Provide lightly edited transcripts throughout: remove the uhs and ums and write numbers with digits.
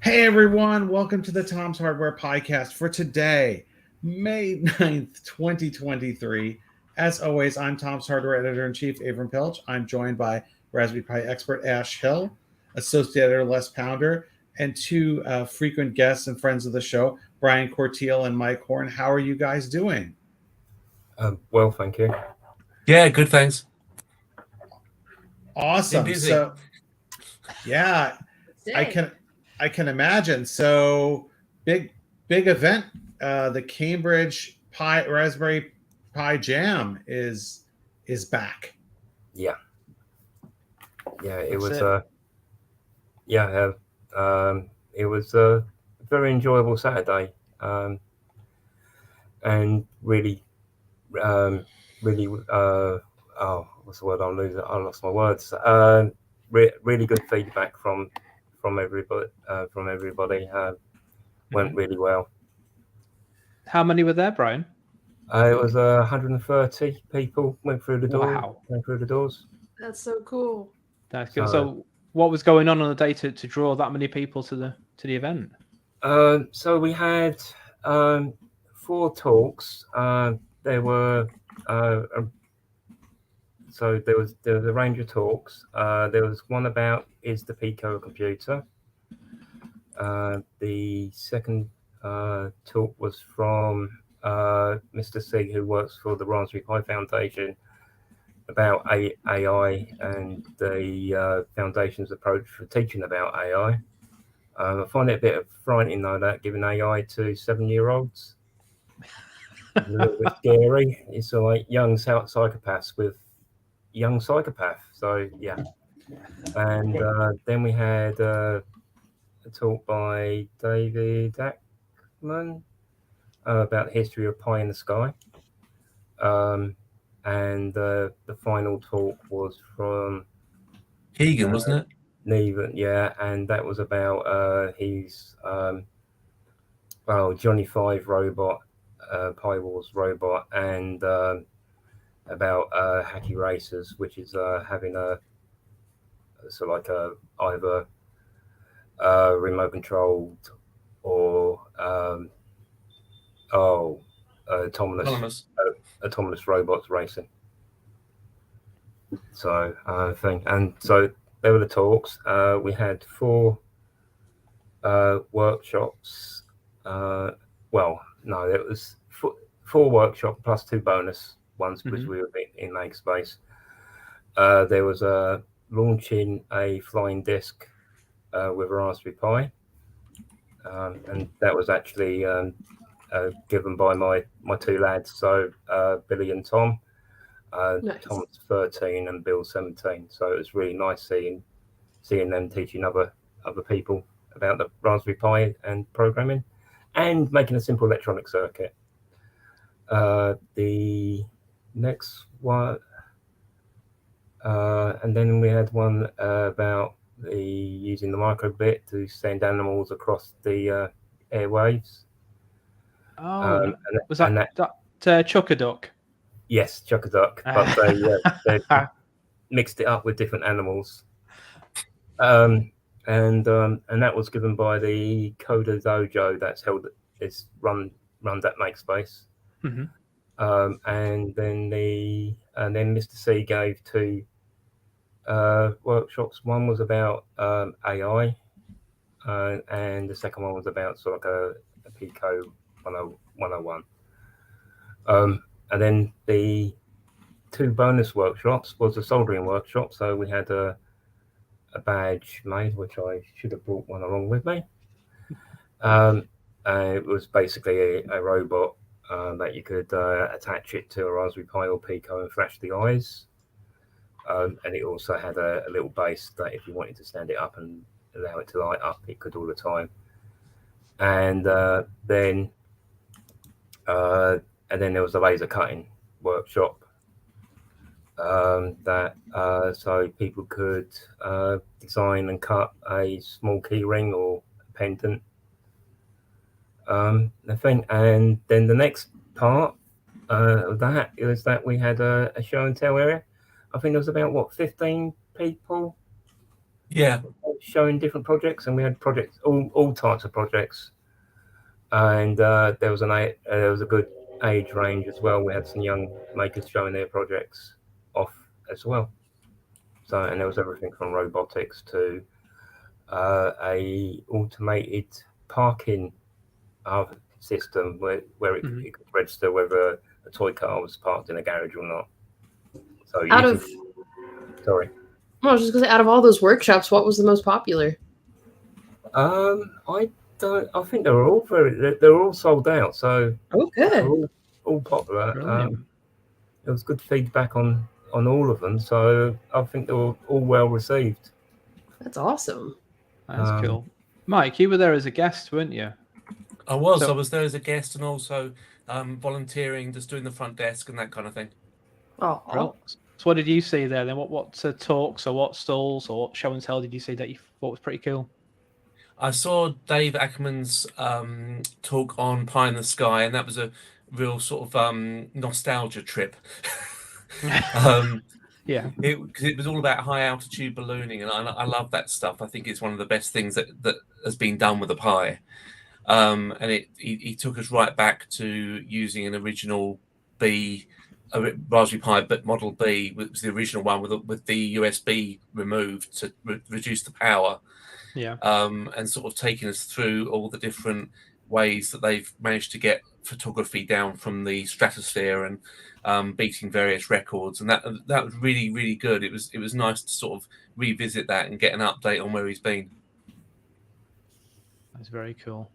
Hey everyone, welcome to the Tom's Hardware Podcast for today, May 9th, 2023. As always, I'm Tom's Hardware Editor-in-Chief, Avram Pilch. I'm joined by Raspberry Pi expert Ash Hill, Associate Editor Les Pounder, and two frequent guests and friends of the show, Brian Corteil and Mike Horne. How are you guys doing? Well, thank you. Yeah, good, thanks. Awesome. Been busy. So, yeah, I can imagine. So big event. The Cambridge Raspberry Pi Jam is back. Yeah, it was. It. It was a very enjoyable Saturday, and really, what's the word? I lost my words. Really good feedback from everybody. Went really well. How many were there, Brian? It was 130 people went through the door. Wow. Went through the doors. That's so cool. That's good. So what was going on the day to draw that many people to the event? So we had 4 talks. There were so there was a range of talks. There was one about is the Pico a computer. The second talk was from Mr. C, who works for the Raspberry Pi Foundation, about AI and the Foundation's approach for teaching about AI. I find it a bit frightening, though, that giving AI to 7-year-olds. A little bit scary. It's like young psychopaths with young psychopath. So, yeah. And then we had a talk by David Ackman about the history of Pi in the Sky. And the final talk was from Keegan, wasn't it? Neven, yeah, and that was about his Johnny 5 robot, Pi Wars robot, and about Hacky Racers, which is having a either remote controlled or autonomous robots racing. So so there were the talks. We had 4 workshops. It was 4 workshops plus 2 bonus ones because we were in Makerspace. There was launching a flying disc with a Raspberry Pi, and that was actually given by my 2 lads, so Billy and Tom. Nice. Tom's 13 and Bill's 17, so it was really nice seeing them teaching other people about the Raspberry Pi and programming and making a simple electronic circuit. The next one, and then we had one about using the microbit to send animals across the airwaves. Oh, was that Chuck-a-Duck? Yes, Chuck-a-Duck, but they mixed it up with different animals. And that was given by the Coda Dojo that's run at Makespace. And then Mr. C gave 2 workshops. One was about AI, and the second one was about sort of a Pico 101. And then the 2 bonus workshops was a soldering workshop. So we had a badge made, which I should have brought one along with me. It was basically a robot that you could attach it to a Raspberry Pi or Pico and flash the eyes. And it also had a little base that if you wanted to stand it up and allow it to light up, it could all the time. And then there was a laser cutting workshop so people could design and cut a small key ring or a pendant. And then the next part of that is that we had a show and tell area. I think there was about 15 people. Yeah. showing different projects, and we had projects, all types of projects, and there was a good age range as well. We had some young makers showing their projects off as well. So, and there was everything from robotics to a automated parking system where it could register whether a toy car was parked in a garage or not. So sorry. I was just gonna say, out of all those workshops, what was the most popular? I think they were all sold out. So Oh, they're good. all popular. Brilliant. There was good feedback on all of them. So I think they were all well received. That's awesome. That's cool. Mike, you were there as a guest, weren't you? I was. So- I was there as a guest and also volunteering, just doing the front desk and that kind of thing. Oh, Well, so what did you see there then? What talks or what stalls or what show and tell did you see that you thought was pretty cool? I saw Dave Ackerman's talk on Pie in the Sky, and that was a real sort of nostalgia trip. Yeah. Because it was all about high altitude ballooning, and I love that stuff. I think it's one of the best things that has been done with a Pi. And he took us right back to using an original Raspberry Pi, but Model B was the original one with the USB removed to reduce the power. Yeah. And sort of taking us through all the different ways that they've managed to get photography down from the stratosphere and beating various records, and that was really, really good. It was nice to sort of revisit that and get an update on where he's been. That's very cool.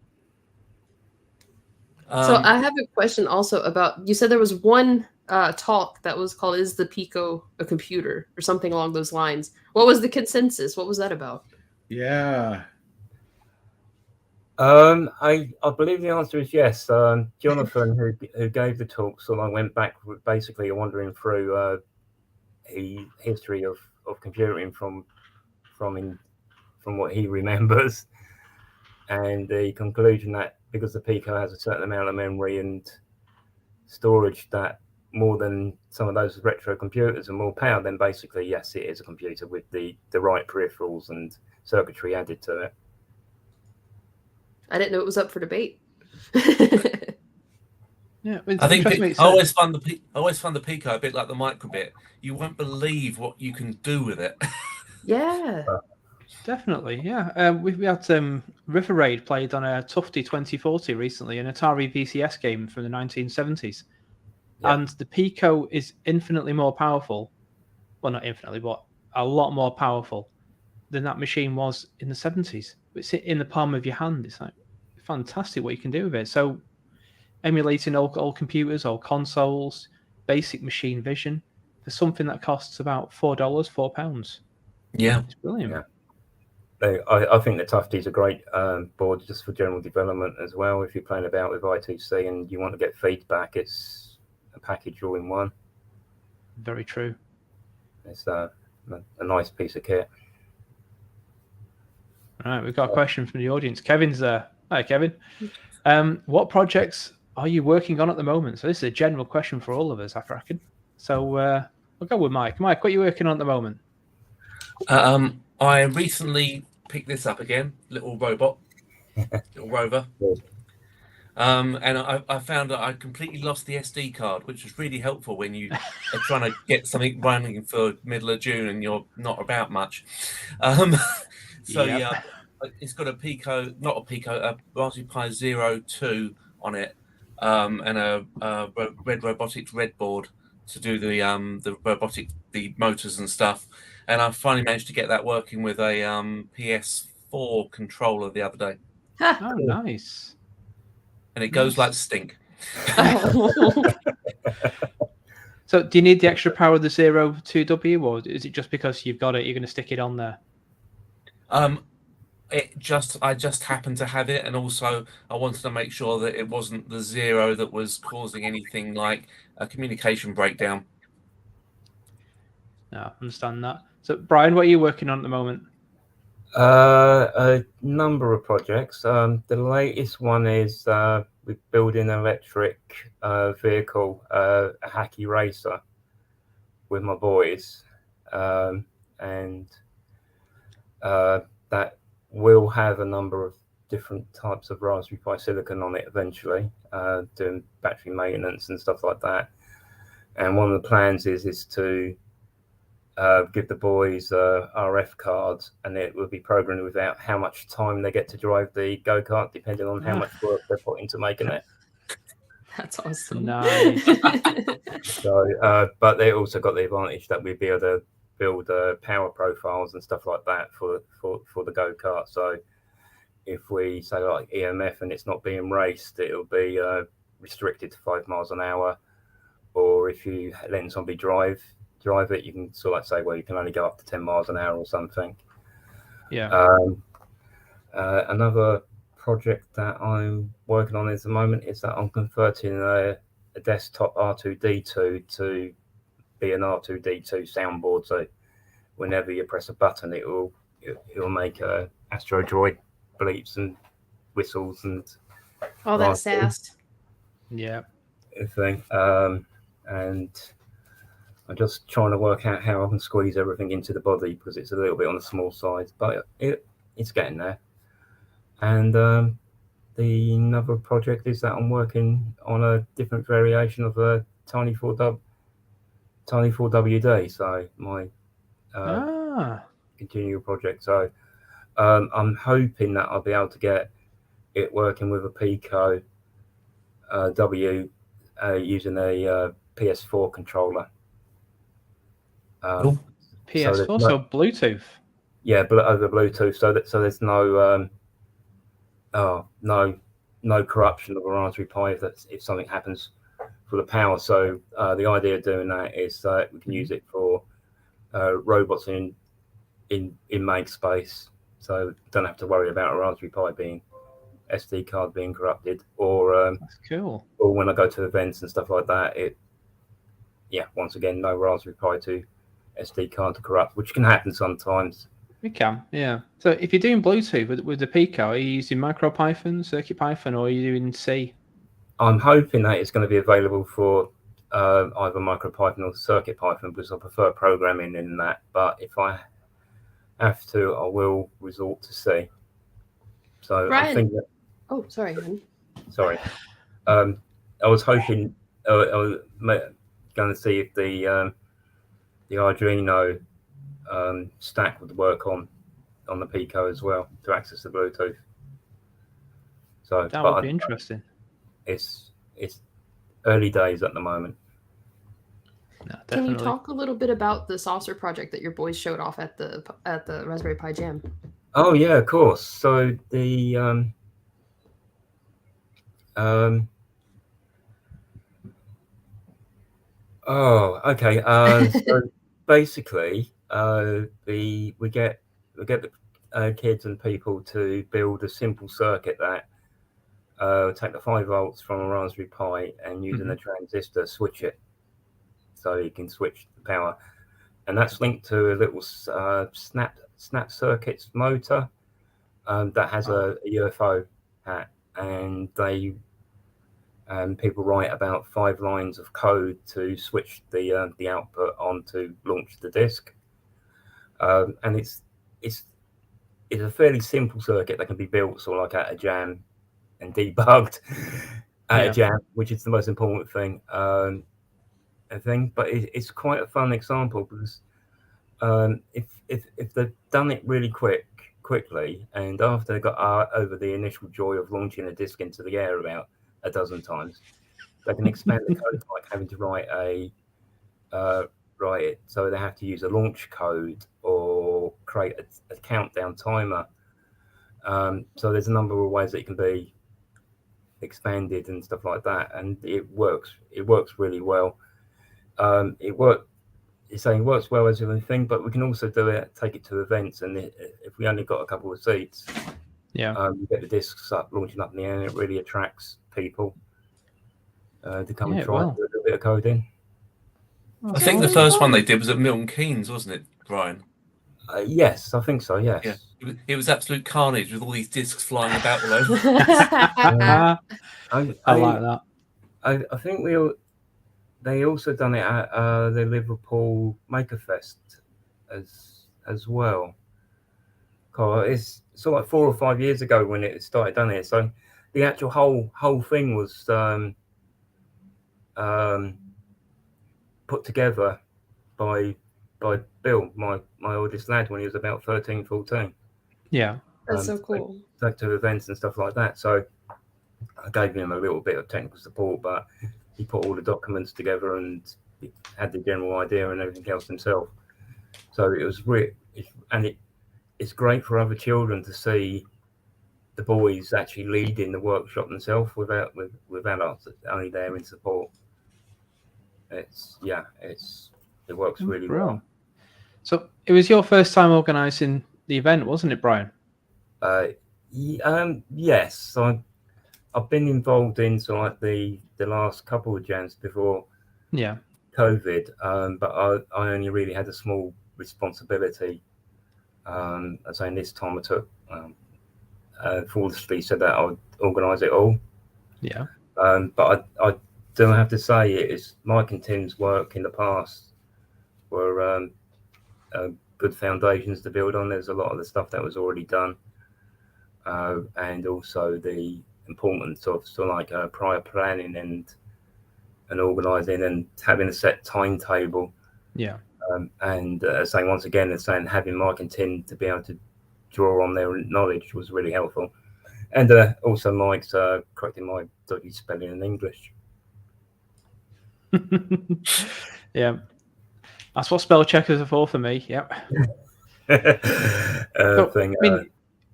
So I have a question also about, you said there was one talk that was called "Is the Pico a Computer?" or something along those lines. What was the consensus? What was that about? Yeah. I believe the answer is yes. Jonathan, who gave the talk, sort of went back basically wandering through the history of computing from what he remembers, and the conclusion that because the Pico has a certain amount of memory and storage that more than some of those retro computers and more power, then basically yes, it is a computer with the right peripherals and circuitry added to it. I didn't know it was up for debate. Yeah, it's I think interesting what I you said. always find the Pico a bit like the microbit. You won't believe what you can do with it. Yeah. Definitely, yeah. We had River Raid played on a Tufty 2040 recently, an Atari VCS game from the 1970s. Yeah. And the Pico is infinitely more powerful. Well, not infinitely, but a lot more powerful than that machine was in the 70s. It's in the palm of your hand. It's like fantastic what you can do with it. So emulating old computers or consoles, basic machine vision, for something that costs about $4, £4. Yeah. It's brilliant. Yeah. I think the Tufty's a great board just for general development as well. If you're playing about with I2C and you want to get feedback, it's a package all in one. Very true. It's a nice piece of kit. All right, we've got a question from the audience. Kevin's there. Hi, Kevin. What projects are you working on at the moment? So this is a general question for all of us, I reckon. So we'll go with Mike. Mike, what are you working on at the moment? I recently picked this up again, little robot, little rover. And I found that I completely lost the SD card, which was really helpful when you are trying to get something running for middle of June and you're not about much. Yeah, it's got a Raspberry Pi 02 on it, and a Red Robotics Red board to do the motors and stuff. And I finally managed to get that working with a PS4 controller the other day. Oh, nice. And it goes like stink. So do you need the extra power of the 02W, or is it just because you've got it, you're going to stick it on there? I just happened to have it, and also I wanted to make sure that it wasn't the 0 that was causing anything like a communication breakdown. No, I understand that. So Brian, what are you working on at the moment? A number of projects. The latest one is we're building an electric vehicle, a hacky racer, with my boys, and that will have a number of different types of Raspberry Pi silicon on it eventually, doing battery maintenance and stuff like that. And one of the plans is to give the boys RF cards, and it will be programmed without how much time they get to drive the go-kart, depending on how much work they put into making it. That's awesome. Nice. So, but they also got the advantage that we'd be able to build power profiles and stuff like that for the go-kart. So if we say like EMF and it's not being raced, it'll be restricted to 5 miles an hour. Or if you let somebody drive it, you can sort of like say, well, you can only go up to 10 miles an hour or something. Yeah. Another project that I'm working on at the moment is that I'm converting a desktop R2D2 to be an R2D2 soundboard. So whenever you press a button, it'll make Astro Droid bleeps and whistles and All that sass. Yeah. Thing. And I'm just trying to work out how I can squeeze everything into the body because it's a little bit on the small side, but it's getting there. And the another project is that I'm working on a different variation of a Tiny 4WD. So my continual project. So I'm hoping that I'll be able to get it working with a Pico W using a PS4 controller. PS4, so Bluetooth. Yeah, but over Bluetooth, so there's no no corruption of a Raspberry Pi if something happens for the power. So the idea of doing that is that we can use it for robots in make space, so don't have to worry about a Raspberry Pi being SD card being corrupted, or That's cool. Or when I go to events and stuff like that, once again, no Raspberry Pi to SD card to corrupt, which can happen sometimes. It can, yeah. So if you're doing Bluetooth with the Pico, are you using MicroPython, CircuitPython, or are you doing C? I'm hoping that it's going to be available for either MicroPython or CircuitPython because I prefer programming in that. But if I have to, I will resort to C. So Brian. I think that. Oh, sorry. Sorry. I was hoping I was going to see if the Arduino stack would work on the Pico as well to access the Bluetooth. So that would be interesting. It's early days at the moment. No, Can you talk a little bit about the saucer project that your boys showed off at the Raspberry Pi Jam? Oh yeah, of course. So the okay. So basically, we get the kids and people to build a simple circuit that take the 5 volts from a Raspberry Pi and using a transistor switch it, so you can switch the power, and that's linked to a little snap circuits motor that has a UFO hat, and they people write about 5 lines of code to switch the output on to launch the disk, and it's a fairly simple circuit that can be built sort of like at a jam and debugged at a jam, which is the most important thing. But it's quite a fun example because if they've done it really quickly, and after they got over the initial joy of launching a disk into the air about a dozen times, they can expand the code like having to write it. So they have to use a launch code or create a countdown timer. So there's a number of ways that it can be expanded and stuff like that, and it works really well. It works well as anything, but we can also take it to events, and if we only got a couple of seats, you get the discs launching up in the air, and it really attracts people to come and try and do a little bit of coding. I think the first one they did was at Milton Keynes, wasn't it, Brian? Yes, I think so. Yes. Yeah, it was absolute carnage with all these discs flying about all over. I like that. I think they also done it at the Liverpool Makerfest as well. it's sort of like 4 or 5 years ago when it started down here. So the actual whole thing was put together by Bill, my oldest lad, when he was about 13, 14. Yeah. That's so cool. Like to events and stuff like that. So I gave him a little bit of technical support, but he put all the documents together and had the general idea and everything else himself. So it was it's great for other children to see the boys actually leading the workshop themselves without us only there in support. It works really well. So it was your first time organising the event, wasn't it, Brian? Yes. I've been involved in sort of like the last couple of jams before COVID, but I only really had a small responsibility. I saying this time I took foolishly said that I would organise it all. Yeah. But I do have to say it's Mike and Tim's work in the past were good foundations to build on. There's a lot of the stuff that was already done, and also the importance of sort of like prior planning and organising and having a set timetable. Yeah. And saying once again, saying having Mike and Tim to be able to draw on their knowledge was really helpful, and also Mike's correcting my dodgy spelling in English. Yeah, that's what spell checkers are for me. Yep.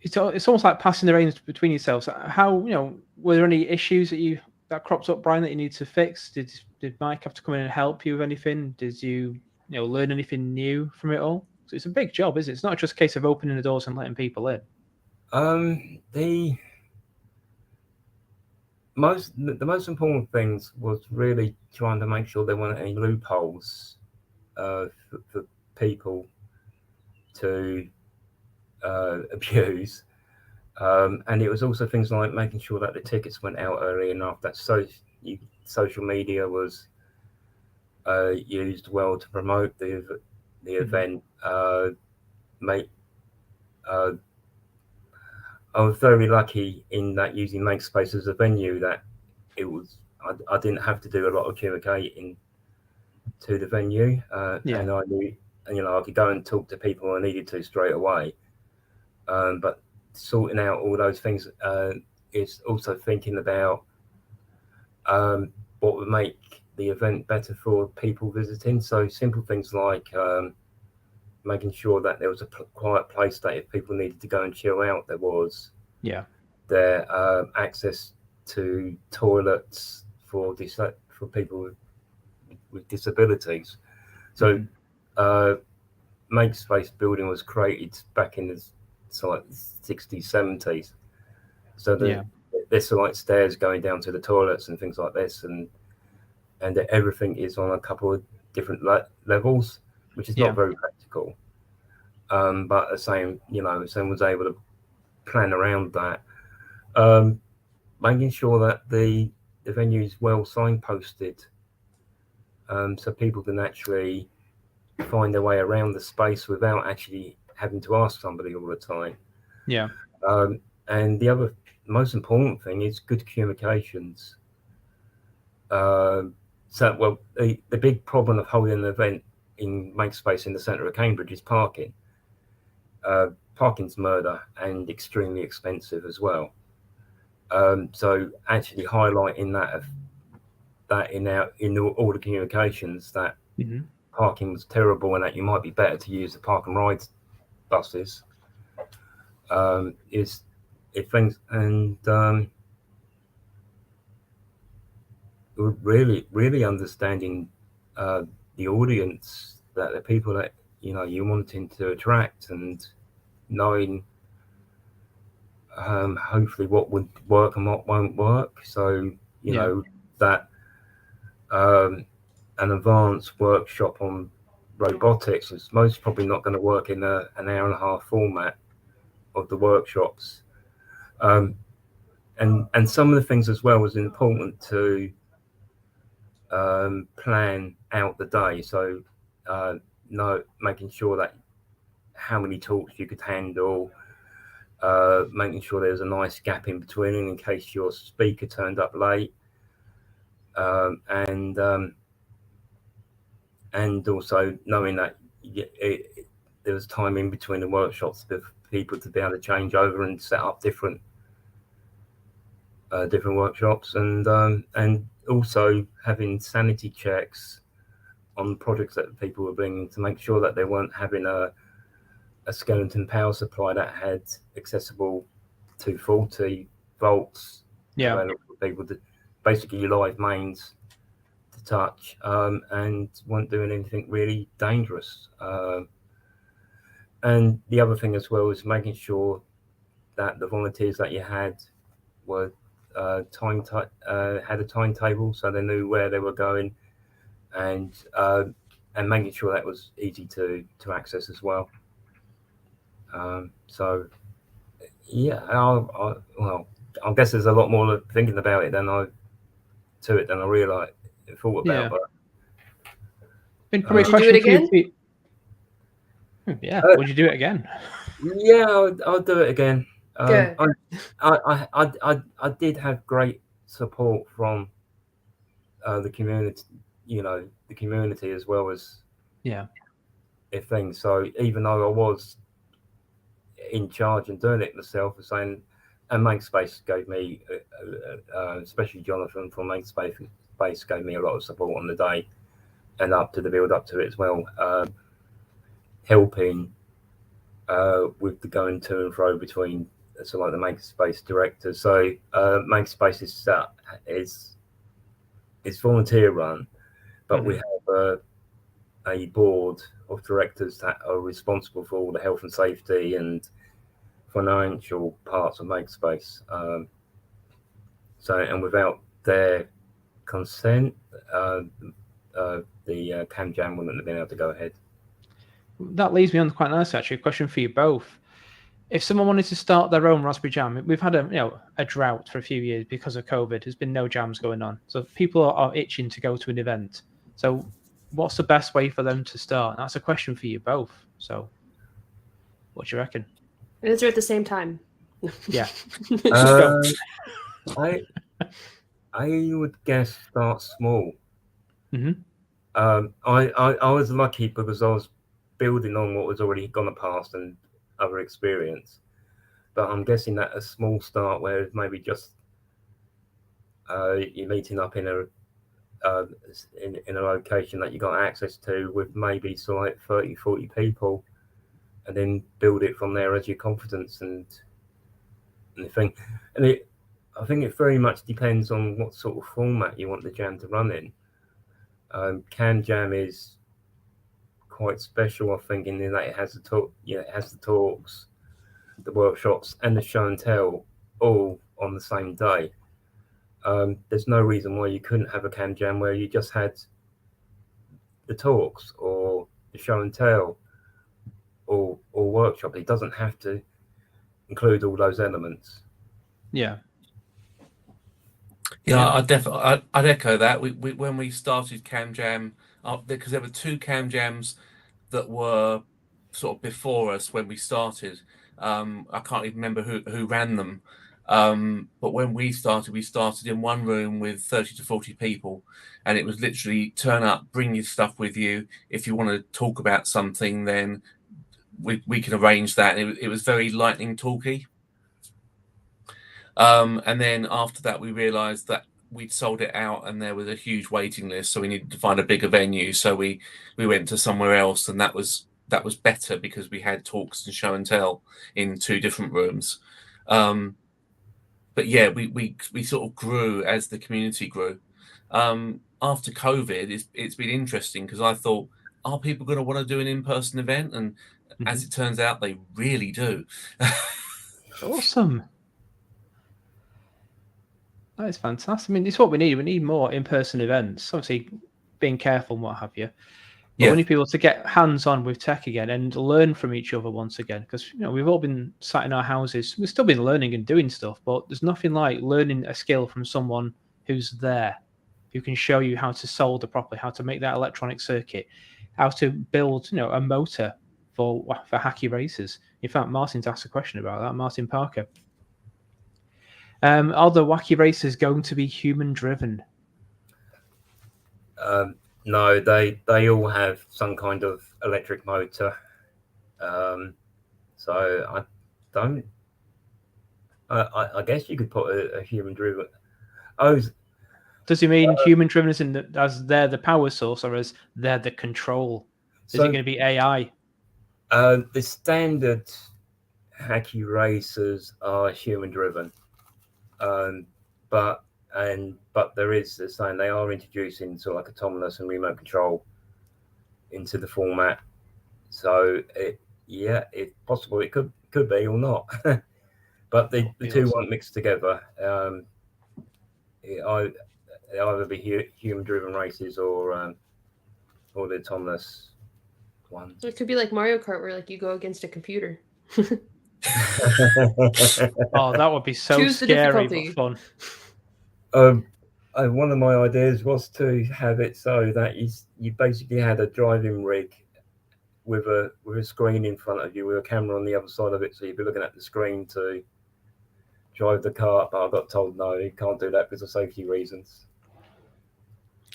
It's almost like passing the reins between yourselves. How, were there any issues that cropped up, Brian, that you need to fix? Did Mike have to come in and help you with anything? Did you learn anything new from it all? So it's a big job, isn't it? It's not just a case of opening the doors and letting people in. The most important things was really trying to make sure there weren't any loopholes for people to abuse, and it was also things like making sure that the tickets went out early enough, that social media was used well to promote the event. I was very lucky in that using Makespace as a venue, that it was I didn't have to do a lot of communicating to the venue, and I knew, I could go and talk to people I needed to straight away. But sorting out all those things is also thinking about what would make the event better for people visiting. So simple things like making sure that there was a quiet place that if people needed to go and chill out, there was. Yeah. There access to toilets for people with disabilities. So Makespace building was created back in the 60s, 70s. So there's like stairs going down to the toilets and things like this, and everything is on a couple of different levels, which is not very practical. But the same, someone was able to plan around that, making sure that the venue is well signposted, so people can actually find their way around the space without actually having to ask somebody all the time. Yeah. And the other most important thing is good communications. The big problem of holding an event in Makespace in the centre of Cambridge is parking. Parking's murder and extremely expensive as well. So actually highlighting that in all the communications, that parking was terrible and that you might be better to use the park and ride buses, really understanding the audience, that the people that you're wanting to attract, and knowing hopefully what would work and what won't work. So that an advanced workshop on robotics is most probably not going to work in an hour and a half format of the workshops. And some of the things as well was important to plan out the day. So making sure that how many talks you could handle, making sure there's a nice gap in between in case your speaker turned up late, and also knowing that there was time in between the workshops for people to be able to change over and set up different workshops, and also having sanity checks on projects that people were bringing to make sure that they weren't having a skeleton power supply that had accessible 240 volts available for people to basically live mains to touch, and weren't doing anything really dangerous. And the other thing as well is making sure that the volunteers that you had were had a timetable, so they knew where they were going, and making sure that was easy to access as well. So yeah, I guess there's a lot more thinking about it than I realized thought about. Yeah. But would you do it again? Yeah, would you do it again? Yeah, I'll do it again. Good. I did have great support from the community, the community as well as a thing. So even though I was in charge and doing it myself, and Makespace gave me, especially Jonathan from Makespace gave me a lot of support on the day and up to the build up to it as well, helping with the going to and fro between like the Makespace director. So Makespace is volunteer run, but we have a board of directors that are responsible for all the health and safety and financial parts of Makespace. And without their consent, the Cam Jam wouldn't have been able to go ahead. That leads me on quite nicely, actually. A question for you both. If someone wanted to start their own Raspberry Jam, we've had a drought for a few years because of COVID. There's been no jams going on, so people are itching to go to an event. So, what's the best way for them to start? That's a question for you both. So, what do you reckon? Answer at the same time. Yeah. I would guess start small. Mm-hmm. I was lucky because I was building on what was already gone past and other experience, but I'm guessing that a small start where it's maybe just you're meeting up in a location that you got access to with maybe like 30-40 people, and then build it from there as your confidence and the thing. And I think it very much depends on what sort of format you want the jam to run in. Cam Jam is quite special, I think, in that it has the talks, the workshops, and the show and tell all on the same day. There's no reason why you couldn't have a Cam Jam where you just had the talks or the show and tell or workshop. It doesn't have to include all those elements. Yeah. Yeah, I'd echo that. We when we started Cam Jam, because there were two Cam Jams that were sort of before us when we started. I can't even remember who ran them. But when we started in one room with 30 to 40 people, and it was literally turn up, bring your stuff with you. If you want to talk about something, then we can arrange that. It was very lightning talky. And then after that, we realized that we'd sold it out and there was a huge waiting list. So we needed to find a bigger venue. So we went to somewhere else, and that was better because we had talks and show and tell in two different rooms. But yeah, we sort of grew as the community grew. After COVID, it's been interesting because I thought, are people going to want to do an in-person event? And as it turns out, they really do. Awesome. That is fantastic. I mean, it's what we need. We need more in-person events. Obviously, being careful and what have you. But we need people to get hands-on with tech again and learn from each other once again. Because we've all been sat in our houses. We've still been learning and doing stuff, but there's nothing like learning a skill from someone who's there, who can show you how to solder properly, how to make that electronic circuit, how to build, a motor for hacky races. In fact, Martin's asked a question about that. Martin Parker. Are the wacky races going to be human driven? No, they all have some kind of electric motor. So I don't. I guess you could put a human driven. Oh, does he mean human driven as they're the power source, or as they're the control? Is it going to be AI? The standard hacky racers are human driven, but there is the saying they are introducing sort of like autonomous and remote control into the format. So it's possible it could be or not. But the two awesome. won't mix together. It either be human-driven races or the autonomous one. It could be like Mario Kart, where like you go against a computer. Oh, that would be so Choose the scary difficulty. but fun. One of my ideas was to have it so that you basically had a driving rig with a screen in front of you with a camera on the other side of it, so you'd be looking at the screen to drive the car. But I got told no, you can't do that because of safety reasons.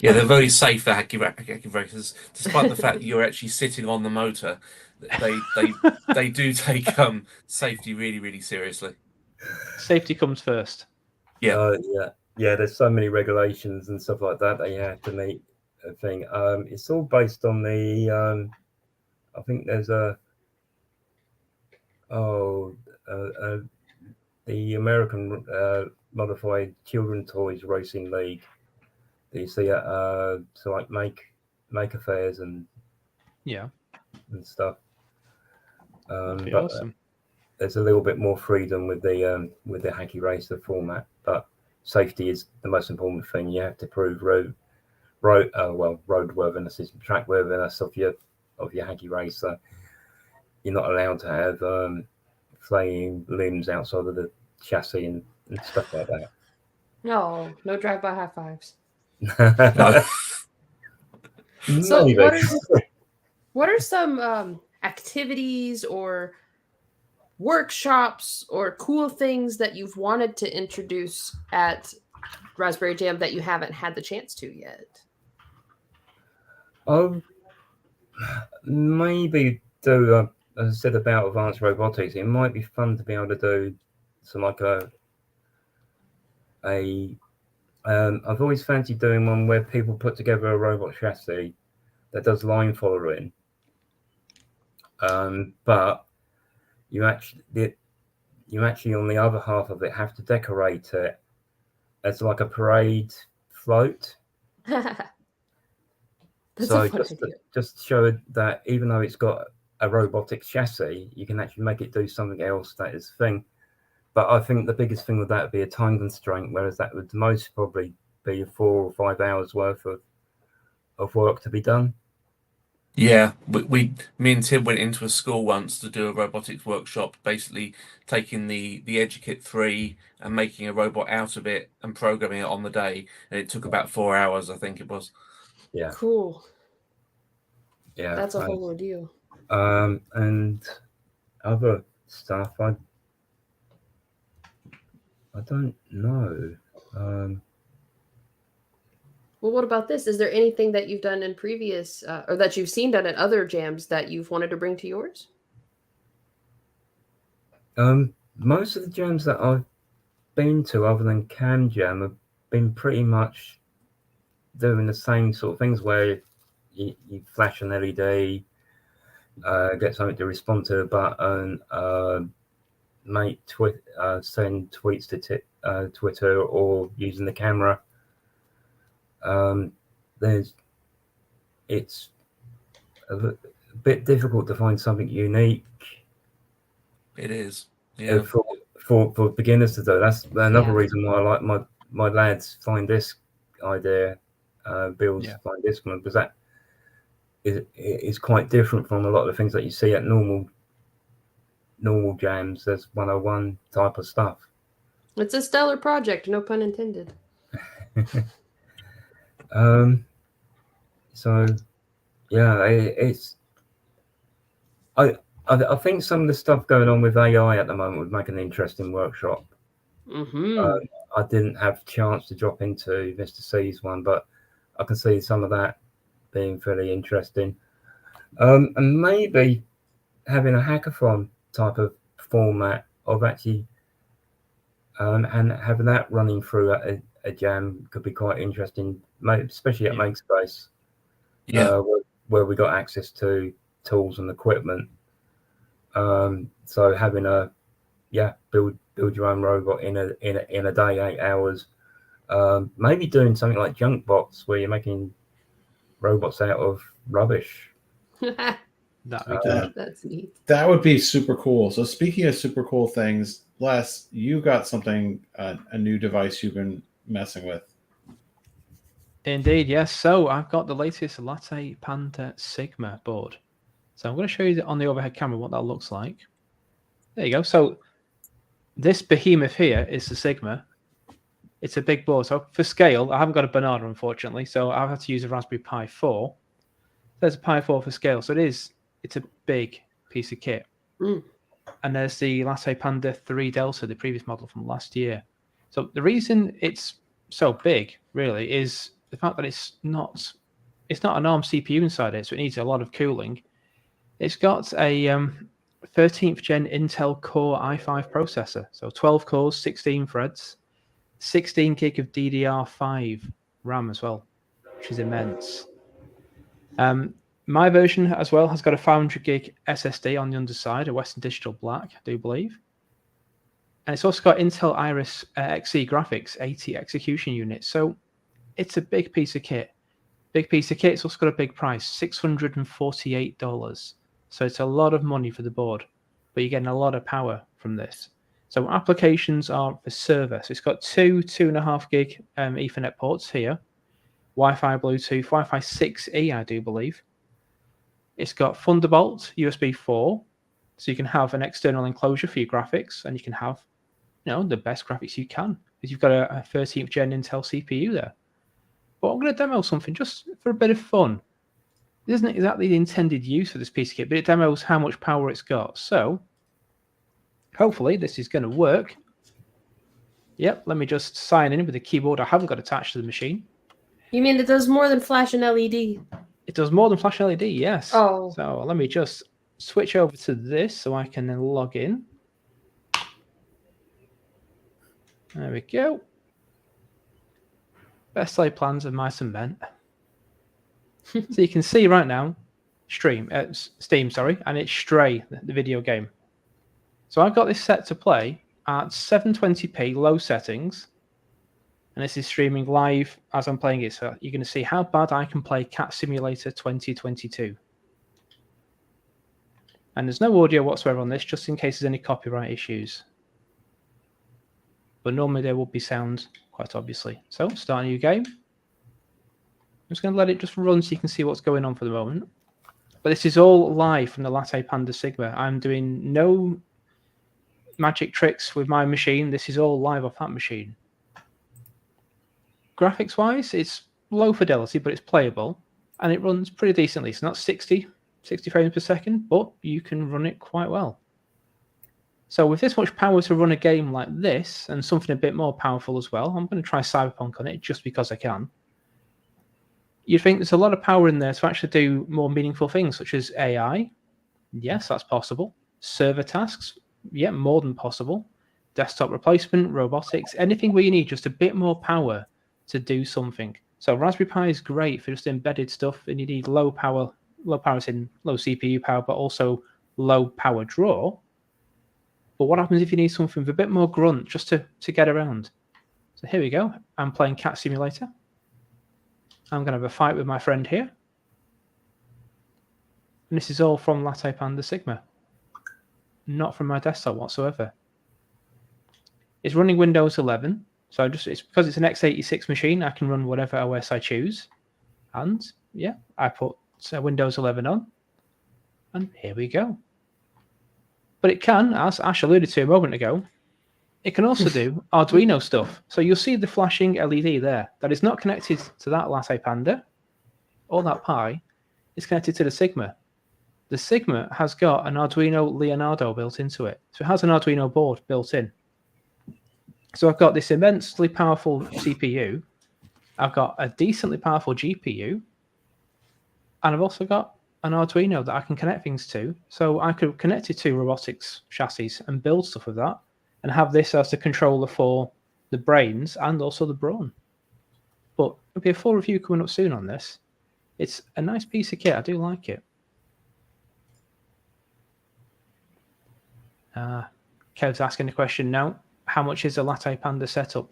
Yeah, they're very safe for hacky races, despite the fact that you're actually sitting on the motor. They do take safety really, really seriously. Safety comes first. Yeah. There's so many regulations and stuff like that you have to meet a thing. It's all based on the I think there's the American Modified Children Toys Racing League. You see so like make affairs and stuff. That'd be but awesome. There's a little bit more freedom with the hacky racer format, but safety is the most important thing. You have to prove roadworthiness, track worthiness of your hacky racer. You're not allowed to have flaying limbs outside of the chassis and stuff like that. No drive-by high fives. No. So what are some activities or workshops or cool things that you've wanted to introduce at Raspberry Jam that you haven't had the chance to yet? Maybe do as I said about advanced robotics. It might be fun to be able to do some like I've always fancied doing one where people put together a robot chassis that does line following, but you actually on the other half of it have to decorate it as like a parade float. That's So a fun idea. just show it that even though it's got a robotic chassis, you can actually make it do something else that is thing. But I think the biggest thing with that would be a time constraint, whereas that would most probably be 4 or 5 hours worth of work to be done. Yeah, me and Tim went into a school once to do a robotics workshop, basically taking the EduKit 3 and making a robot out of it and programming it on the day, and it took about 4 hours, I think it was. Yeah. Cool. Yeah. That's a whole ordeal. And other stuff, I don't know. Well, what about this? Is there anything that you've done in previous or that you've seen done at other jams that you've wanted to bring to yours? Most of the jams that I've been to, other than Cam Jam, have been pretty much doing the same sort of things where you flash an LED, get something to respond to a button, send tweets to Twitter or using the camera. It's a bit difficult to find something unique. It is, yeah. For beginners to do. That's another reason why I like my lads find this idea, builds find this one, because that is quite different from a lot of the things that you see at normal jams. There's 101 type of stuff. It's a stellar project, no pun intended. So yeah, it's I think some of the stuff going on with AI at the moment would make an interesting workshop. Mm-hmm. I didn't have a chance to drop into Mr. C's one, but I can see some of that being fairly interesting. And maybe having a hackathon type of format of actually and having that running through a jam could be quite interesting, especially at Makespace, where we got access to tools and equipment. So having build your own robot in a day, 8 hours. Maybe doing something like junk box where you're making robots out of rubbish. That's neat. That would be super cool. So speaking of super cool things, Les, you got something, a new device you've been messing with. Indeed, yes. So I've got the latest Latte Panda Sigma board. So I'm going to show you on the overhead camera what that looks like. There you go. So this behemoth here is the Sigma. It's a big board. So for scale, I haven't got a banana, unfortunately. So I've had to use a Raspberry Pi 4. There's a Pi 4 for scale. So it's a big piece of kit. And there's the Latte Panda 3 Delta, the previous model from last year. So the reason it's so big, really, is the fact that it's not an ARM CPU inside it, so it needs a lot of cooling. It's got a 13th gen Intel Core i5 processor, so 12 cores, 16 threads, 16 gig of DDR5 RAM as well, which is immense. My version as well has got a 500 gig SSD on the underside, a Western Digital Black, I do believe. And it's also got Intel Iris Xe graphics, 80 execution units. So it's a big piece of kit. Big piece of kit. It's also got a big price, $648. So it's a lot of money for the board, but you're getting a lot of power from this. So applications are for server. So it's got two 2.5 gig Ethernet ports here, Wi-Fi, Bluetooth, Wi-Fi 6E, I do believe. It's got Thunderbolt USB 4, so you can have an external enclosure for your graphics, and you can have, the best graphics you can, because you've got a 13th gen Intel CPU there. But I'm going to demo something just for a bit of fun. It isn't exactly the intended use of this piece of kit, but it demos how much power it's got. So hopefully this is going to work. Yep, let me just sign in with the keyboard I haven't got attached to the machine. You mean it does more than flash an LED? It does more than flash LED, yes. Oh. So let me just switch over to this so I can then log in. There we go. Best laid plans of mice and men. So you can see right now, Steam, and it's Stray, the video game. So I've got this set to play at 720p low settings. And this is streaming live as I'm playing it. So you're going to see how bad I can play Cat Simulator 2022. And there's no audio whatsoever on this, just in case there's any copyright issues. But normally there will be sound, quite obviously. So start a new game. I'm just going to let it just run so you can see what's going on for the moment. But this is all live from the Latte Panda Sigma. I'm doing no magic tricks with my machine. This is all live off that machine. Graphics-wise, it's low fidelity, but it's playable, and it runs pretty decently. It's not 60 frames per second, but you can run it quite well. So with this much power to run a game like this, and something a bit more powerful as well, I'm going to try Cyberpunk on it just because I can. You'd think there's a lot of power in there to actually do more meaningful things, such as AI. Yes, that's possible. Server tasks, yeah, more than possible. Desktop replacement, robotics, anything where you need just a bit more power to do something. So Raspberry Pi is great for just embedded stuff, and you need low power is in low CPU power, but also low power draw. But what happens if you need something with a bit more grunt just to get around? So here we go. I'm playing Cat Simulator. I'm going to have a fight with my friend here. And this is all from Latte Panda Sigma. Not from my desktop whatsoever. It's running Windows 11. So it's because it's an x86 machine, I can run whatever OS I choose. And yeah, I put Windows 11 on. And here we go. But it can, as Ash alluded to a moment ago, it can also do Arduino stuff. So you'll see the flashing LED there. That is not connected to that Latte Panda or that Pi. It's connected to the Sigma. The Sigma has got an Arduino Leonardo built into it. So it has an Arduino board built in. So I've got this immensely powerful CPU. I've got a decently powerful GPU. And I've also got an Arduino that I can connect things to. So I could connect it to robotics chassis and build stuff with that and have this as the controller for the brains and also the brawn. But there'll be a full review coming up soon on this. It's a nice piece of kit. I do like it. Kev's asking the question now. How much is a Latte Panda setup?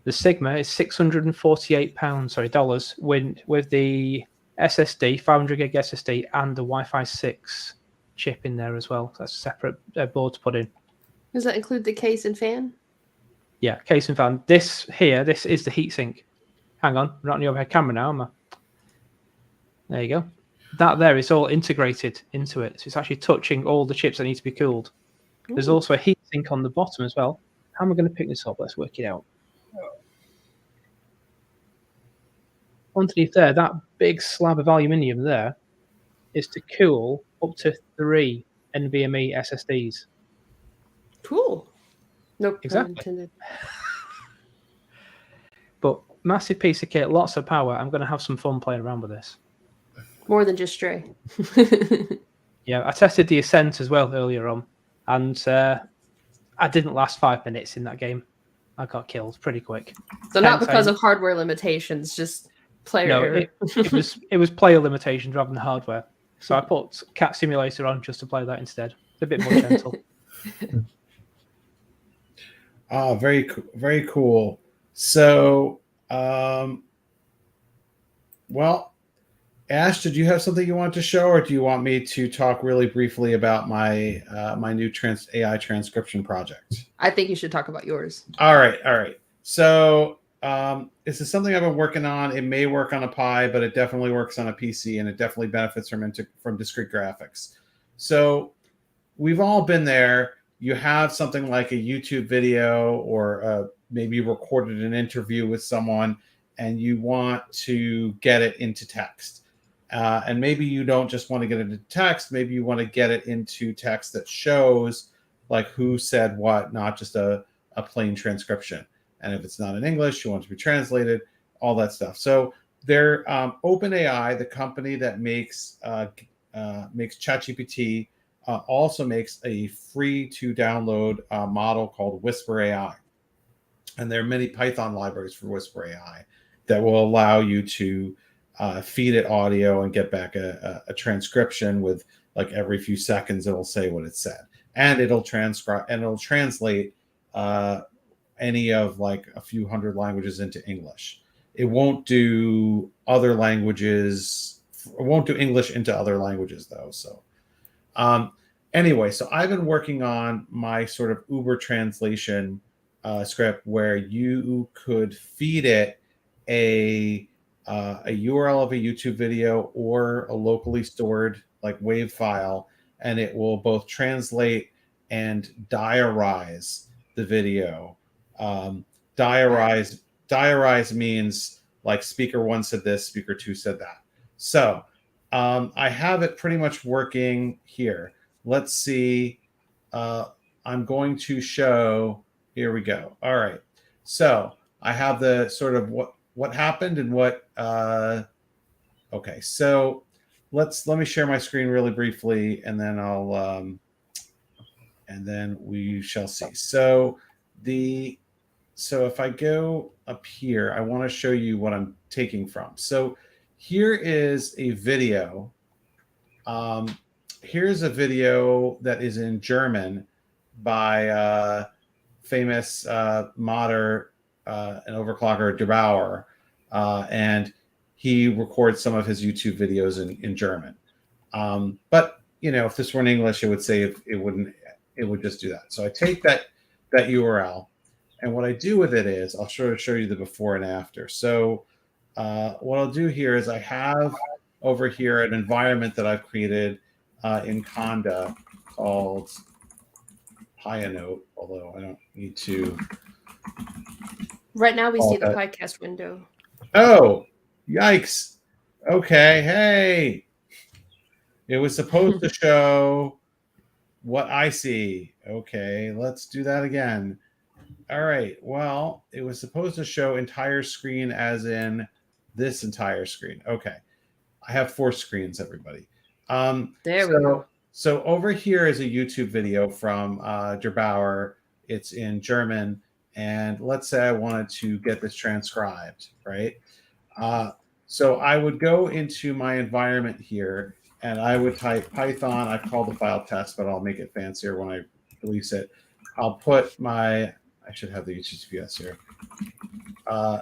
The Sigma is $648, with the SSD, 500 gig SSD, and the Wi-Fi 6 chip in there as well. That's a separate board to put in. Does that include the case and fan? Yeah, case and fan. This is the heatsink. Hang on, we're not on the overhead camera now, am I? There you go. That there is all integrated into it. So it's actually touching all the chips that need to be cooled. There's also a heatsink on the bottom as well. How am I going to pick this up? Let's work it out. Underneath there, that big slab of aluminium there is to cool up to 3 NVMe SSDs. Cool. Nope. Exactly. But massive piece of kit, lots of power. I'm going to have some fun playing around with this. More than just Stray. Yeah, I tested the Ascent as well earlier on, and I didn't last 5 minutes in that game. I got killed pretty quick. So not because of hardware limitations, just player error. it was player limitations rather than hardware. So I put Cat Simulator on just to play that instead. It's a bit more gentle. Very cool. So, well, Ash, did you have something you want to show, or do you want me to talk really briefly about my my new AI transcription project? I think you should talk about yours. All right. So this is something I've been working on. It may work on a Pi, but it definitely works on a PC, and it definitely benefits from discrete graphics. So we've all been there. You have something like a YouTube video, or maybe you recorded an interview with someone, and you want to get it into text. And maybe you don't just want to get it into text. Maybe you want to get it into text that shows like who said what, not just a plain transcription. And if it's not in English, you want it to be translated, all that stuff. So they're OpenAI, the company that makes ChatGPT, also makes a free to download model called Whisper AI. And there are many Python libraries for Whisper AI that will allow you to feed it audio and get back a transcription with, like, every few seconds it'll say what it said, and it'll transcribe and it'll translate any of like a few hundred languages into English. It won't do other languages. It won't do English into other languages though. So anyway, so I've been working on my sort of Uber translation script where you could feed it a URL of a YouTube video or a locally stored like WAV file, and it will both translate and diarize the video. Diarize means like speaker one said this, speaker two said that. So I have it pretty much working here. Let's see. I'm going to show. Here we go. All right. So I have the sort of what happened and what. Okay. So let me share my screen really briefly, and then I'll and then we shall see. So if I go up here, I want to show you what I'm taking from. So here is a video. Here's a video that is in German by famous modder and overclocker DeBauer, and he records some of his YouTube videos in German. But you know, if this were in English, it would say it wouldn't. It would just do that. So I take that URL, and what I do with it is I'll show you the before and after. So what I'll do here is I have over here an environment that I've created in Conda called Pianote, although I don't need to. Right now we see the podcast window. Oh, yikes. Okay, hey. It was supposed to show what I see. Okay, let's do that again. All right. Well, it was supposed to show entire screen as in this entire screen. Okay. I have 4 screens, everybody. There we go. So over here is a YouTube video from Gerbauer. It's in German. And let's say I wanted to get this transcribed, right? So I would go into my environment here and I would type Python. I call the file test, but I'll make it fancier when I release it. I'll put my, I should have the HTTPS here. I'll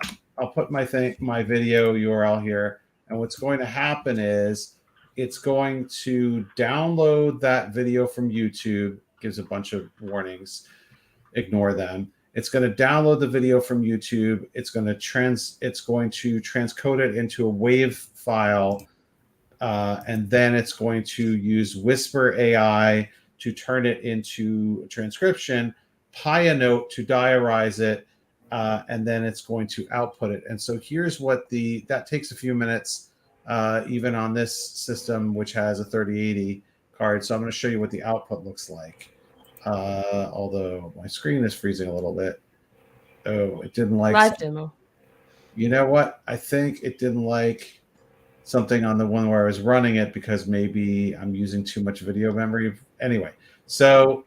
put my video URL here. And what's going to happen is it's going to download that video from YouTube, gives a bunch of warnings, ignore them. It's going to download the video from YouTube. It's going to transcode it into a WAV file, and then it's going to use Whisper AI to turn it into a transcription, Note to diarize it, and then it's going to output it. And so here's what that takes a few minutes, even on this system, which has a 3080 card. So I'm going to show you what the output looks like. Although my screen is freezing a little bit. Oh, it didn't like live demo. You know what? I think it didn't like something on the one where I was running it because maybe I'm using too much video memory. Anyway, so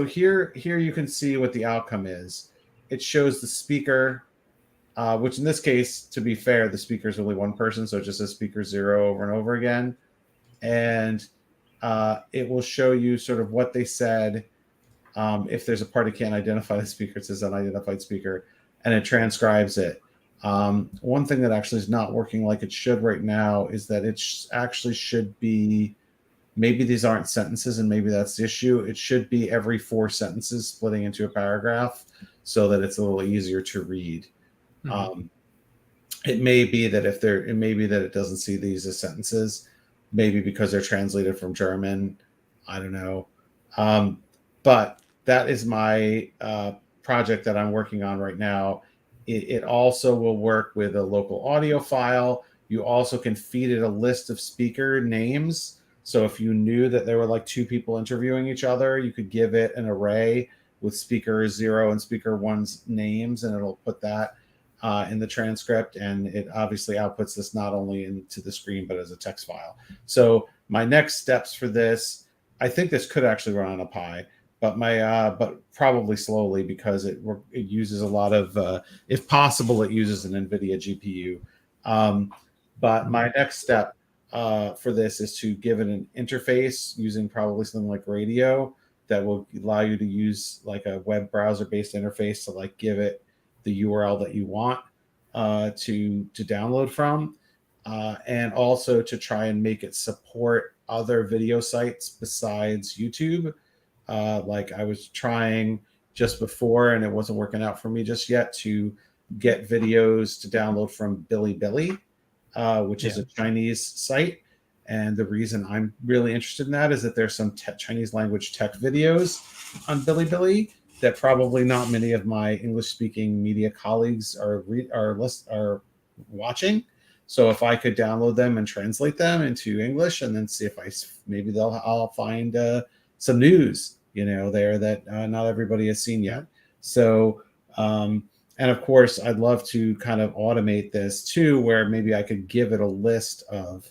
here you can see what the outcome is. It shows the speaker, which in this case, to be fair, the speaker is only one person, so it just says speaker 0 over and over again. And it will show you sort of what they said. If there's a part it can't identify the speaker, it says unidentified speaker, and it transcribes it. One thing that actually is not working like it should right now is that it actually should be, maybe these aren't sentences and maybe that's the issue. It should be every 4 sentences splitting into a paragraph so that it's a little easier to read. Mm-hmm. It may be that it doesn't see these as sentences, maybe because they're translated from German. I don't know. But that is my project that I'm working on right now. It also will work with a local audio file. You also can feed it a list of speaker names. So if you knew that there were like 2 people interviewing each other, you could give it an array with speaker 0 and speaker 1's names, and it'll put that in the transcript. And it obviously outputs this not only into the screen, but as a text file. So my next steps for this, I think this could actually run on a Pi, but probably slowly because it uses a lot of, if possible, it uses an NVIDIA GPU. But my next step for this is to give it an interface using probably something like Radio that will allow you to use like a web browser-based interface to like give it the URL that you want to download from, and also to try and make it support other video sites besides YouTube. Like I was trying just before, and it wasn't working out for me just yet, to get videos to download from Bilibili, which is a Chinese site. And the reason I'm really interested in that is that there's some Chinese language tech videos on Bilibili that probably not many of my English-speaking media colleagues are watching. So if I could download them and translate them into English, and then see if I'll find some news, there that not everybody has seen yet. So, and of course, I'd love to kind of automate this too, where maybe I could give it a list of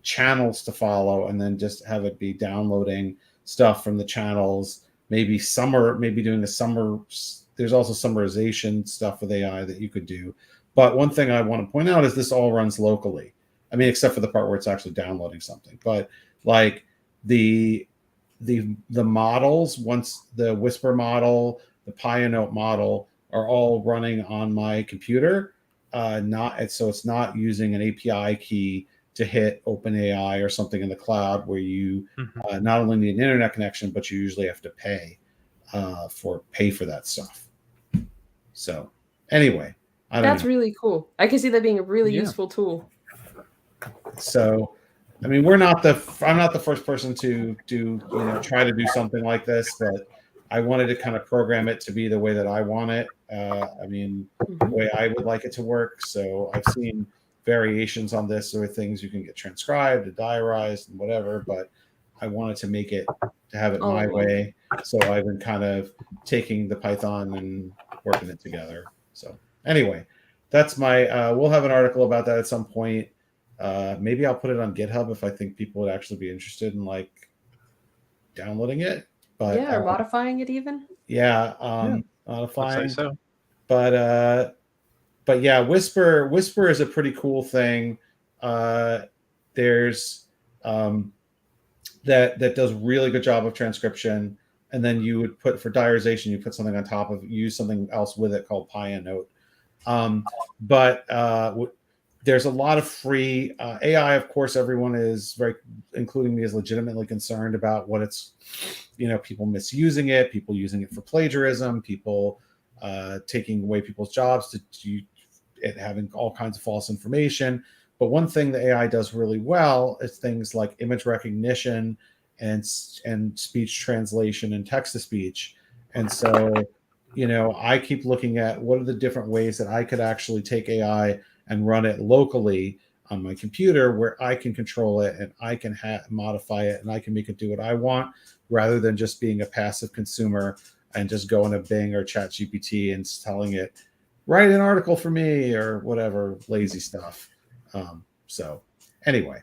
channels to follow and then just have it be downloading stuff from the channels. Maybe doing there's also summarization stuff with AI that you could do. But one thing I want to point out is this all runs locally. I mean, except for the part where it's actually downloading something. But like the models, once the Whisper model, the Note model are all running on my computer. So it's not using an API key to hit OpenAI or something in the cloud where you not only need an internet connection, but you usually have to pay for that stuff. So anyway, that's really cool. I can see that being a really useful tool. So, I mean, I'm not the first person to try to do something like this, but I wanted to kind of program it to be the way that I want it. The way I would like it to work. So I've seen variations on this or things you can get transcribed and diarized and whatever, but I wanted to make it to have it my way. So I've been kind of taking the Python and working it together. So anyway, that's my we'll have an article about that at some point. Maybe I'll put it on GitHub if I think people would actually be interested in like downloading it. But yeah, or modifying it even. Yeah, I'd modifying. say so. But yeah, Whisper is a pretty cool thing. There's that does really good job of transcription, and then you would put for diarization, you put something on top of, use something else with it called PyEnnote. There's a lot of free AI. Of course, everyone is very, including me, is legitimately concerned about what it's, people misusing it, people using it for plagiarism, people taking away people's jobs to it having all kinds of false information. But one thing the AI does really well is things like image recognition and speech translation and text to speech. And so, I keep looking at what are the different ways that I could actually take AI and run it locally on my computer where I can control it and I can modify it and I can make it do what I want, rather than just being a passive consumer and just going to Bing or ChatGPT and telling it, write an article for me or whatever lazy stuff. So anyway,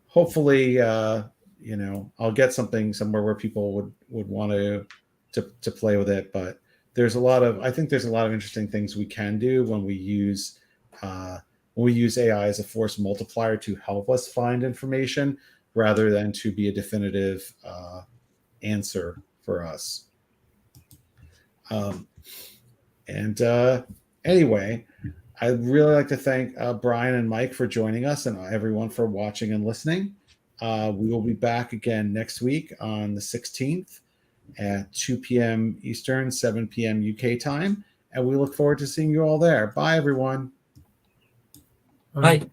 hopefully, I'll get something somewhere where people would want to play with it. But I think there's a lot of interesting things we can do when we use AI as a force multiplier to help us find information rather than to be a definitive answer for us. Anyway, I'd really like to thank Brian and Mike for joining us and everyone for watching and listening. We will be back again next week on the 16th at 2 p.m. Eastern, 7 p.m. UK time. And we look forward to seeing you all there. Bye, everyone. Bye.